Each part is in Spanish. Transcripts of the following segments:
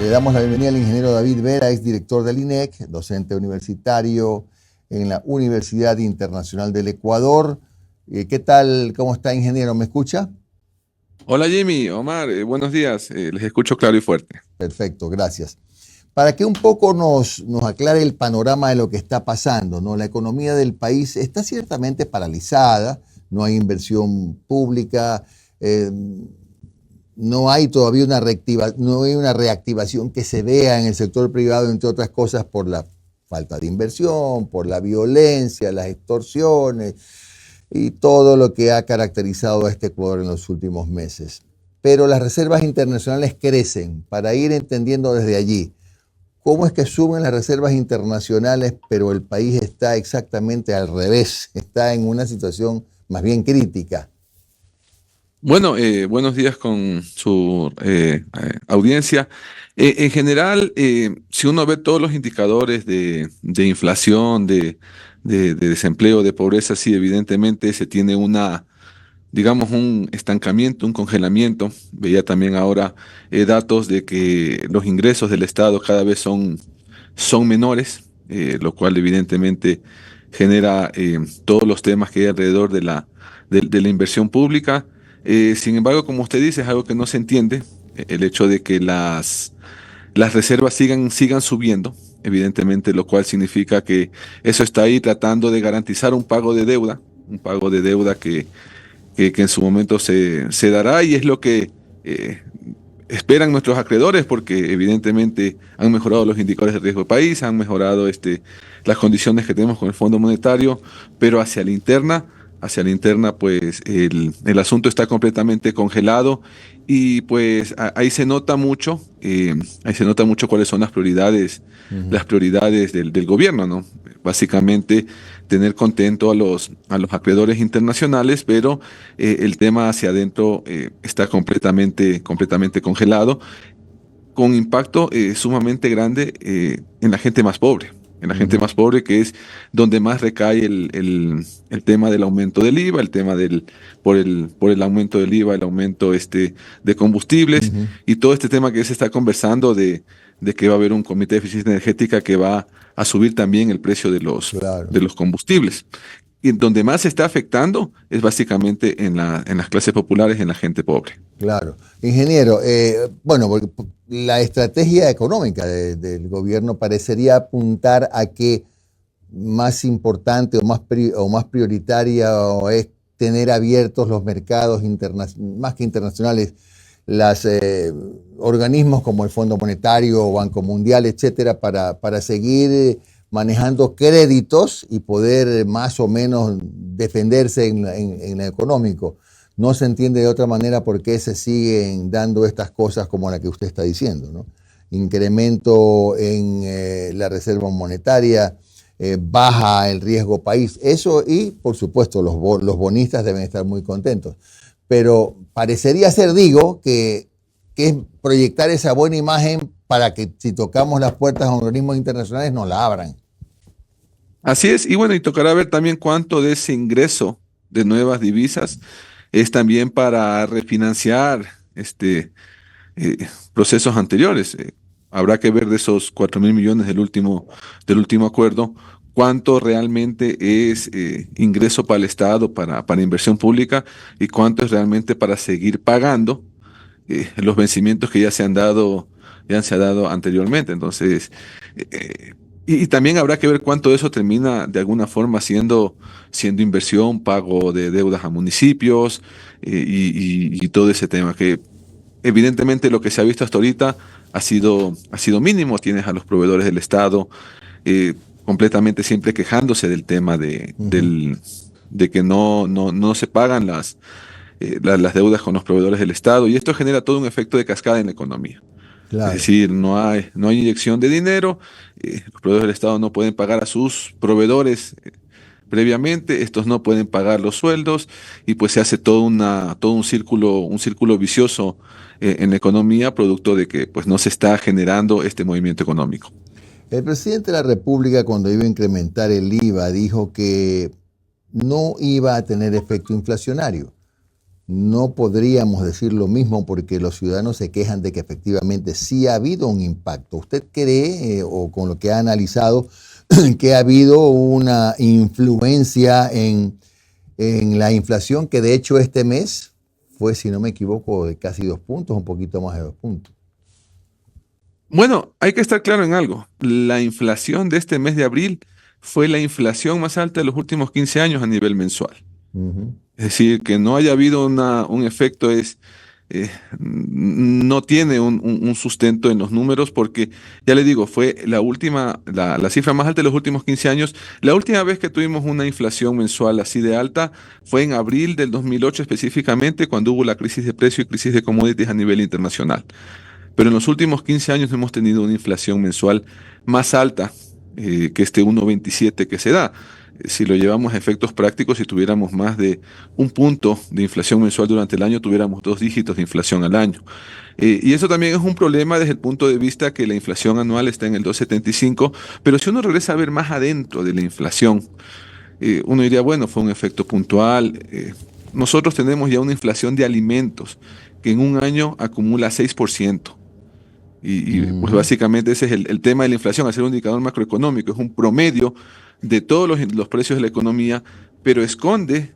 Le damos la bienvenida al ingeniero David Vera, ex director del INEC, docente universitario en la Universidad Internacional del Ecuador. ¿Qué tal? ¿Cómo está, ingeniero? ¿Me escucha? Hola Jimmy, Omar, buenos días, les escucho claro y fuerte. Perfecto, gracias. Para que un poco nos aclare el panorama de lo que está pasando, ¿no? La economía del país está ciertamente paralizada, no hay inversión pública, no hay todavía no hay una reactivación que se vea en el sector privado, entre otras cosas, por la falta de inversión, por la violencia, las extorsiones y todo lo que ha caracterizado a este Ecuador en los últimos meses. Pero las reservas internacionales crecen. Para ir entendiendo desde allí, ¿cómo es que suben las reservas internacionales, pero el país está exactamente al revés? Está en una situación más bien crítica. Bueno, buenos días con su audiencia. En general, si uno ve todos los indicadores de inflación, de desempleo, de pobreza, sí, evidentemente se tiene digamos, un estancamiento, un congelamiento. Veía también ahora datos de que los ingresos del Estado cada vez son menores, lo cual evidentemente genera todos los temas que hay alrededor de la inversión pública. Sin embargo, como usted dice, es algo que no se entiende, el hecho de que las reservas sigan subiendo, evidentemente, lo cual significa que eso está ahí tratando de garantizar un pago de deuda que en su momento se dará y es lo que esperan nuestros acreedores porque evidentemente han mejorado los indicadores de riesgo de país, han mejorado las condiciones que tenemos con el Fondo Monetario, pero hacia la interna pues el asunto está completamente congelado y pues ahí ahí se nota mucho cuáles son Ujú. las prioridades del gobierno, ¿no? Básicamente tener contento a los acreedores internacionales, pero el tema hacia adentro está completamente congelado, con impacto sumamente grande en la gente más pobre. En la gente Ujú. más pobre, que es donde más recae el tema del aumento del IVA, el tema por el aumento del IVA, el aumento de combustibles Ujú. y todo este tema que se está conversando de que va a haber un comité de eficiencia energética que va a subir también el precio Claro. de los combustibles. Y donde más se está afectando es básicamente en las clases populares, en la gente pobre. Claro. Ingeniero, bueno, porque la estrategia económica del gobierno parecería apuntar a que más importante o más prioritaria o es tener abiertos los mercados más que internacionales, los organismos como el Fondo Monetario o Banco Mundial, etcétera, para seguir manejando créditos y poder más o menos defenderse en lo económico. No se entiende de otra manera por qué se siguen dando estas cosas como la que usted está diciendo, ¿no? Incremento en la reserva monetaria, baja el riesgo país. Eso y, por supuesto, los bonistas deben estar muy contentos. Pero parecería ser, digo, que es proyectar esa buena imagen para que si tocamos las puertas a organismos internacionales nos la abran. Así es, y bueno, y tocará ver también cuánto de ese ingreso de nuevas divisas es también para refinanciar eh, procesos anteriores. Habrá que ver de esos 4.000 millones del último acuerdo, cuánto realmente es ingreso para el Estado, para inversión pública, y cuánto es realmente para seguir pagando los vencimientos que ya se han dado anteriormente. Entonces, eh, y también habrá que ver cuánto de eso termina de alguna forma siendo inversión, pago de deudas a municipios y todo ese tema, que evidentemente lo que se ha visto hasta ahorita ha sido mínimo. Tienes a los proveedores del Estado eh, completamente siempre quejándose del tema Uh -huh. de que no se pagan las deudas con los proveedores del Estado y esto genera todo un efecto de cascada en la economía. Es Claro. decir, no hay inyección de dinero, los proveedores del Estado no pueden pagar a sus proveedores previamente, estos no pueden pagar los sueldos y pues se hace todo un círculo vicioso en la economía producto de que pues no se está generando este movimiento económico. El presidente de la República, cuando iba a incrementar el IVA, dijo que no iba a tener efecto inflacionario. no podríamos decir lo mismo porque los ciudadanos se quejan de que efectivamente sí ha habido un impacto. ¿Usted cree, o con lo que ha analizado, que ha habido una influencia en la inflación, que de hecho este mes fue, si no me equivoco, de casi 2 puntos, un poquito más de 2 puntos? Bueno, hay que estar claro en algo. La inflación de este mes de abril fue la inflación más alta de los últimos 15 años a nivel mensual. Ujú. Es decir, que no haya habido un efecto no tiene un sustento en los números porque, ya le digo, fue la cifra más alta de los últimos 15 años. La última vez que tuvimos una inflación mensual así de alta fue en abril del 2008 específicamente, cuando hubo la crisis de precios y crisis de commodities a nivel internacional. Pero en los últimos 15 años hemos tenido una inflación mensual más alta que este 1,27 que se da. Si lo llevamos a efectos prácticos, si tuviéramos más de 1 punto de inflación mensual durante el año, tuviéramos 2 dígitos de inflación al año. Y eso también es un problema desde el punto de vista que la inflación anual está en el 2,75, pero si uno regresa a ver más adentro de la inflación, uno diría, bueno, fue un efecto puntual. Nosotros tenemos ya una inflación de alimentos que en un año acumula 6%. Pues Ujú. básicamente ese es el tema de la inflación, al ser un indicador macroeconómico, es un promedio de todos los precios de la economía, pero esconde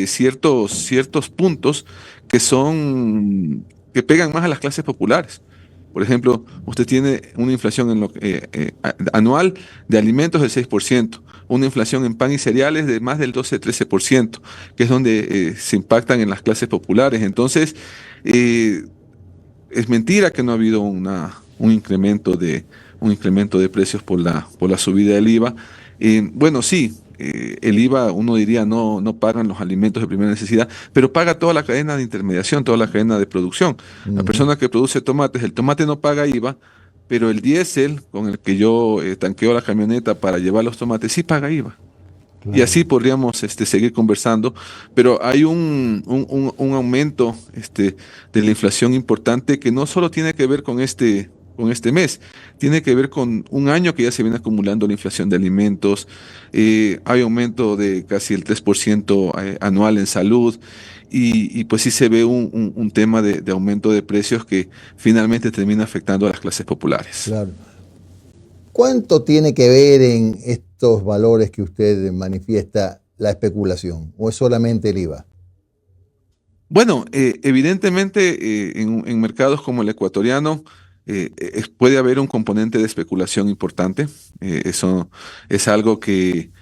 ciertos puntos que pegan más a las clases populares. Por ejemplo, usted tiene una inflación anual de alimentos del 6%, una inflación en pan y cereales de más del 12-13%, que es donde se impactan en las clases populares. Entonces, eh, es mentira que no ha habido un incremento de precios por la subida del IVA. Bueno, sí, el IVA, uno diría, no pagan los alimentos de primera necesidad, pero paga toda la cadena de intermediación, toda la cadena de producción. La Ujú. persona que produce tomates, el tomate no paga IVA, pero el diésel con el que yo tanqueo la camioneta para llevar los tomates sí paga IVA. Y Claro. así podríamos seguir conversando, pero hay un aumento de la inflación importante que no solo tiene que ver con este mes, tiene que ver con un año que ya se viene acumulando la inflación de alimentos. Hay aumento de casi el 3% anual en salud, y pues sí se ve un tema de aumento de precios que finalmente termina afectando a las clases populares. Claro. ¿Cuánto tiene que ver en estos valores que usted manifiesta la especulación? ¿O es solamente el IVA? Bueno, evidentemente en mercados como el ecuatoriano puede haber un componente de especulación importante. Eso es algo que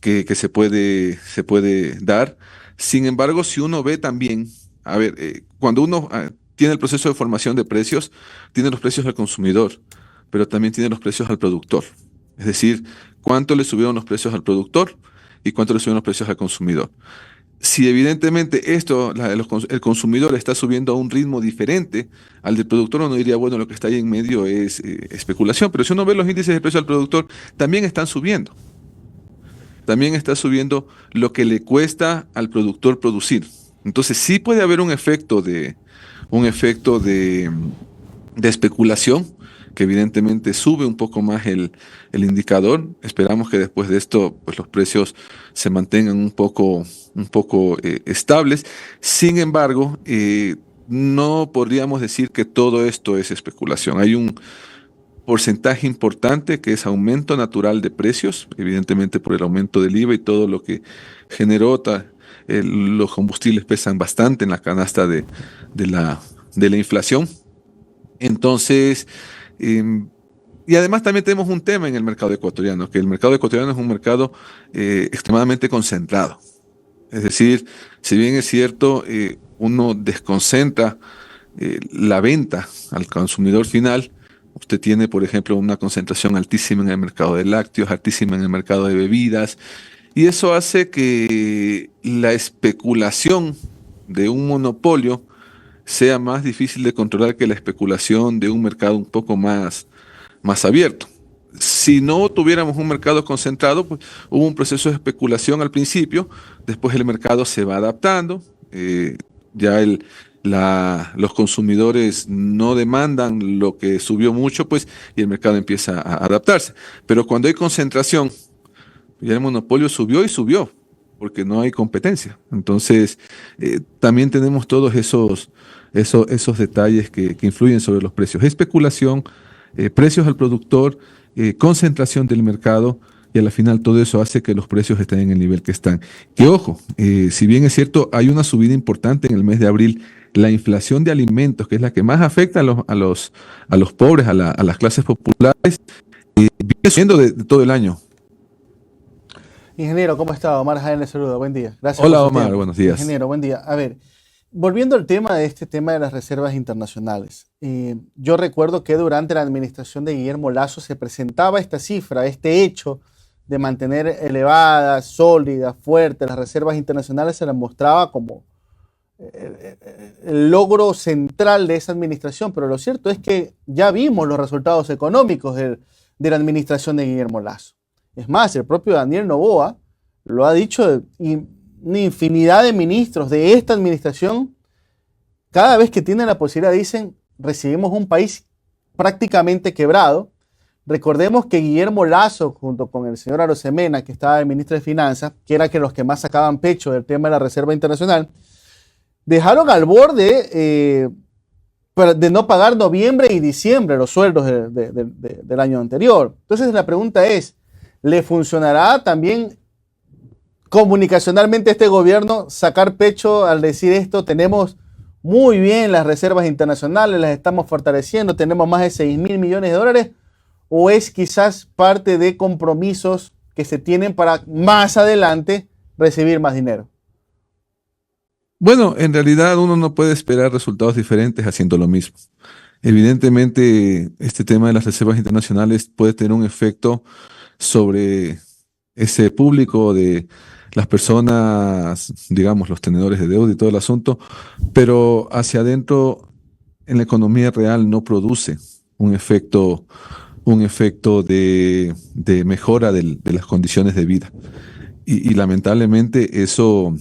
se puede dar. Sin embargo, si uno ve también, a ver, cuando uno tiene el proceso de formación de precios, tiene los precios al consumidor, pero también tiene los precios al productor. Es decir, cuánto le subieron los precios al productor y cuánto le subieron los precios al consumidor. Si evidentemente el consumidor está subiendo a un ritmo diferente al del productor, uno diría, bueno, lo que está ahí en medio es especulación, pero si uno ve los índices de precio al productor, también están subiendo. También está subiendo lo que le cuesta al productor producir. Entonces sí puede haber un efecto de especulación, que evidentemente sube un poco más el indicador. Esperamos que después de esto, pues los precios se mantengan un poco estables. Sin embargo, no podríamos decir que todo esto es especulación. Hay un porcentaje importante que es aumento natural de precios, evidentemente por el aumento del IVA y todo lo que generó. Los combustibles pesan bastante en la canasta de la inflación. Entonces, em, y además también tenemos un tema en el mercado ecuatoriano, que el mercado ecuatoriano es un mercado extremadamente concentrado. Es decir, si bien es cierto, uno desconcentra la venta al consumidor final, usted tiene, por ejemplo, una concentración altísima en el mercado de lácteos, altísima en el mercado de bebidas, y eso hace que la especulación de un monopolio sea más difícil de controlar que la especulación de un mercado un poco más abierto. Si no tuviéramos un mercado concentrado, pues hubo un proceso de especulación al principio, después el mercado se va adaptando, ya los consumidores no demandan lo que subió mucho, pues, y el mercado empieza a adaptarse. Pero cuando hay concentración, ya el monopolio subió y subió. porque no hay competencia. Entonces, también tenemos todos esos detalles que influyen sobre los precios. Especulación, precios al productor, concentración del mercado, y a la final todo eso hace que los precios estén en el nivel que están. Que ojo, si bien es cierto, hay una subida importante en el mes de abril, la inflación de alimentos, que es la que más afecta a los pobres, a las clases populares, viene subiendo de todo el año. Ingeniero, ¿cómo está? Omar Jaén le saluda. Buen día. Gracias por Hola su Omar, tiempo. buenos días. Ingeniero, buen día. A ver, volviendo al tema de este tema de las reservas internacionales. Yo recuerdo que durante la administración de Guillermo Lasso se presentaba esta cifra, este hecho de mantener elevadas, sólidas, fuertes las reservas internacionales, se las mostraba como el logro central de esa administración, pero lo cierto es que ya vimos los resultados económicos de la administración de Guillermo Lasso. Es más, el propio Daniel Noboa lo ha dicho, y una infinidad de ministros de esta administración, cada vez que tienen la posibilidad, dicen, recibimos un país prácticamente quebrado. Recordemos que Guillermo Lasso, junto con el señor Arosemena, que estaba el ministro de Finanzas, que era que los que más sacaban pecho del tema de la Reserva Internacional, dejaron al borde de no pagar noviembre y diciembre los sueldos del año anterior. Entonces la pregunta es, ¿le funcionará también comunicacionalmente a este gobierno sacar pecho al decir esto? Tenemos muy bien las reservas internacionales, las estamos fortaleciendo, tenemos más de 6.000 millones de dólares, ¿o es quizás parte de compromisos que se tienen para más adelante recibir más dinero? Bueno, en realidad uno no puede esperar resultados diferentes haciendo lo mismo. Evidentemente, este tema de las reservas internacionales puede tener un efecto sobre ese público de las personas, digamos, los tenedores de deuda y todo el asunto, pero hacia adentro, en la economía real, no produce un efecto de mejora de las condiciones de vida. Y lamentablemente eso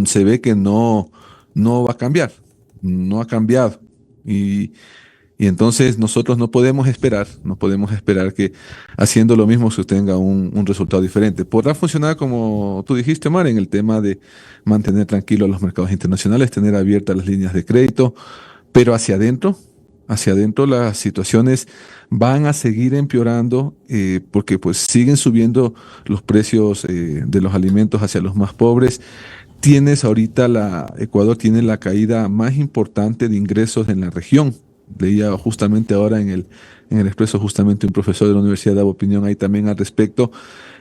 se ve que no va a cambiar, no ha cambiado. Y entonces nosotros no podemos esperar que haciendo lo mismo se obtenga un resultado diferente. Podrá funcionar como tú dijiste, Omar, en el tema de mantener tranquilos los mercados internacionales, tener abiertas las líneas de crédito, pero hacia adentro las situaciones van a seguir empeorando, porque pues siguen subiendo los precios de los alimentos hacia los más pobres. Ecuador tiene la caída más importante de ingresos en la región. Leía justamente ahora en el Expreso, justamente un profesor de la universidad daba opinión ahí también al respecto,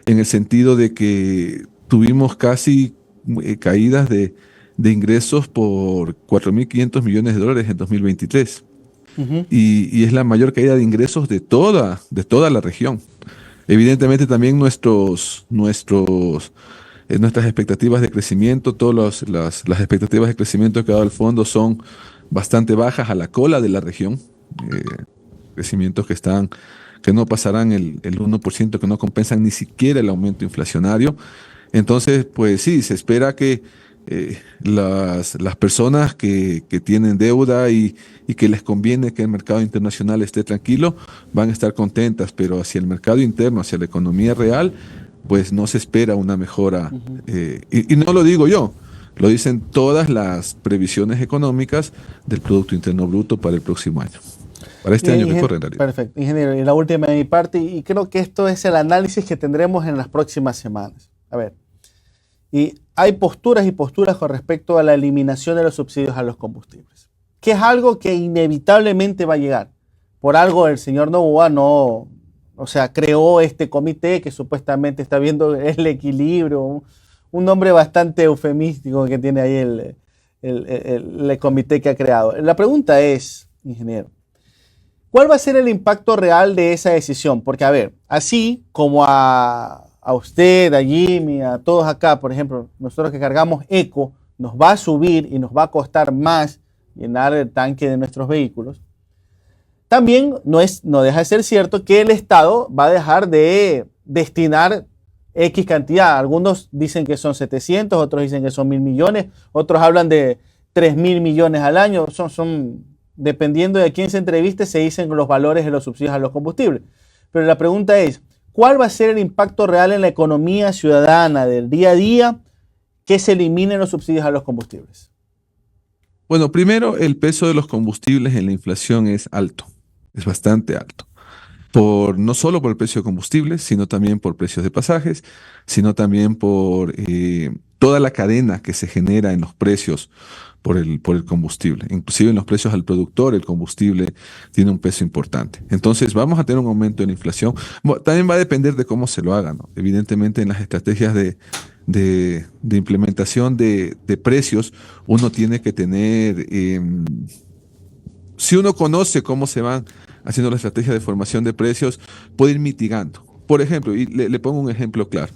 en el sentido de que tuvimos casi caídas de ingresos por 4.500 millones de dólares en 2023. Ujú. Y es la mayor caída de ingresos de toda la región. Evidentemente también nuestras expectativas de crecimiento, las expectativas de crecimiento que ha dado el fondo son bastante bajas, a la cola de la región. Crecimientos que no pasarán el 1%, que no compensan ni siquiera el aumento inflacionario. Entonces, pues sí, se espera que las personas que tienen deuda y que les conviene que el mercado internacional esté tranquilo, van a estar contentas, pero hacia el mercado interno, hacia la economía real, pues no se espera una mejora. Ujú. Y no lo digo yo, lo dicen todas las previsiones económicas del Producto Interno Bruto para el próximo año, para este año que corre en realidad. Perfecto, ingeniero. Y la última de mi parte, y creo que esto es el análisis que tendremos en las próximas semanas. A ver, y hay posturas y posturas con respecto a la eliminación de los subsidios a los combustibles, que es algo que inevitablemente va a llegar. Por algo el señor Noboa creó este comité que supuestamente está viendo el equilibrio, un nombre bastante eufemístico que tiene ahí el comité que ha creado. La pregunta es, ingeniero, ¿cuál va a ser el impacto real de esa decisión? Porque, a ver, así como a usted, a Jimmy, a todos acá, por ejemplo, nosotros que cargamos eco, nos va a subir y nos va a costar más llenar el tanque de nuestros vehículos. También no deja de ser cierto que el Estado va a dejar de destinar X cantidad. Algunos dicen que son 700, otros dicen que son 1.000 millones, otros hablan de 3.000 millones al año. Dependiendo de quién se entreviste, se dicen los valores de los subsidios a los combustibles. Pero la pregunta es, ¿cuál va a ser el impacto real en la economía ciudadana del día a día que se eliminen los subsidios a los combustibles? Bueno, primero, el peso de los combustibles en la inflación es alto, es bastante alto. No solo por el precio de combustibles, sino también por precios de pasajes, sino también por toda la cadena que se genera en los precios por el combustible. Inclusive en los precios al productor, el combustible tiene un peso importante. Entonces, vamos a tener un aumento en la inflación. Bueno, también va a depender de cómo se lo haga, ¿no? Evidentemente, en las estrategias de implementación de precios, uno tiene que tener, si uno conoce cómo se van haciendo la estrategia de formación de precios, puede ir mitigando. Por ejemplo, y le pongo un ejemplo claro.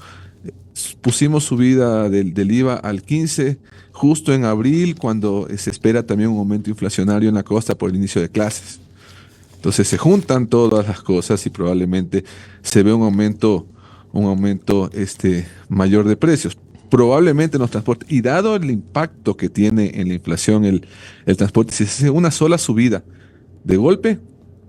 Pusimos subida del IVA al 15 justo en abril, cuando se espera también un aumento inflacionario en la costa por el inicio de clases. Entonces se juntan todas las cosas y probablemente se ve un aumento mayor de precios. Probablemente en los transportes, y dado el impacto que tiene en la inflación el transporte, si se hace una sola subida de golpe,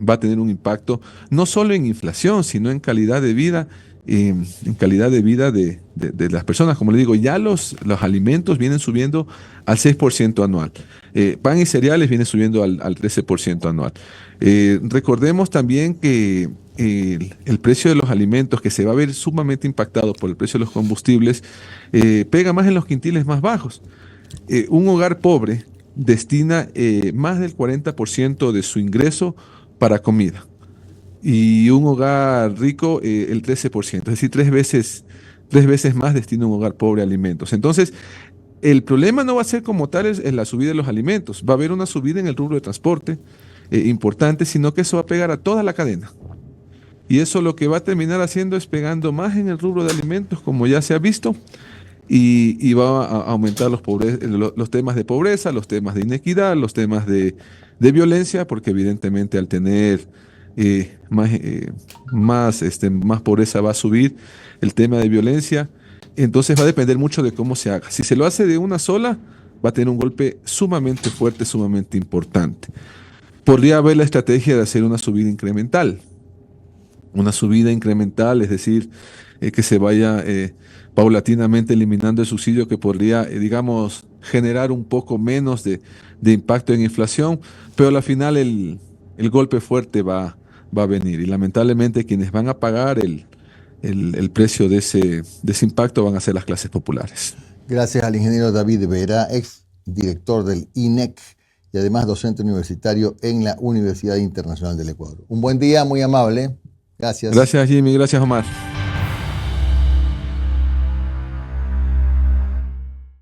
va a tener un impacto no solo en inflación, sino en calidad de vida, en calidad de vida de las personas. Como le digo, ya los alimentos vienen subiendo al 6% anual. Pan y cereales vienen subiendo al 13% anual. Recordemos también que el precio de los alimentos, que se va a ver sumamente impactado por el precio de los combustibles, pega más en los quintiles más bajos. Un hogar pobre destina más del 40% de su ingreso para comida, y un hogar rico el 13%, es decir, tres veces más destina un hogar pobre a alimentos. Entonces, el problema no va a ser como tal en la subida de los alimentos, va a haber una subida en el rubro de transporte importante, sino que eso va a pegar a toda la cadena. Y eso lo que va a terminar haciendo es pegando más en el rubro de alimentos, como ya se ha visto, y va a aumentar los temas de pobreza, los temas de inequidad, los temas de violencia, porque evidentemente al tener más pobreza va a subir el tema de violencia. Entonces va a depender mucho de cómo se haga. Si se lo hace de una sola, va a tener un golpe sumamente fuerte, sumamente importante. Podría haber la estrategia de hacer una subida incremental. Una subida incremental, es decir, que se vaya paulatinamente eliminando el subsidio, que podría, digamos, generar un poco menos de impacto en inflación, pero al final el golpe fuerte va a venir, y lamentablemente quienes van a pagar el precio de ese impacto van a ser las clases populares. Gracias al ingeniero David Vera, ex director del INEC y además docente universitario en la Universidad Internacional del Ecuador. Un buen día, muy amable. Gracias. Gracias, Jimmy. Gracias, Omar.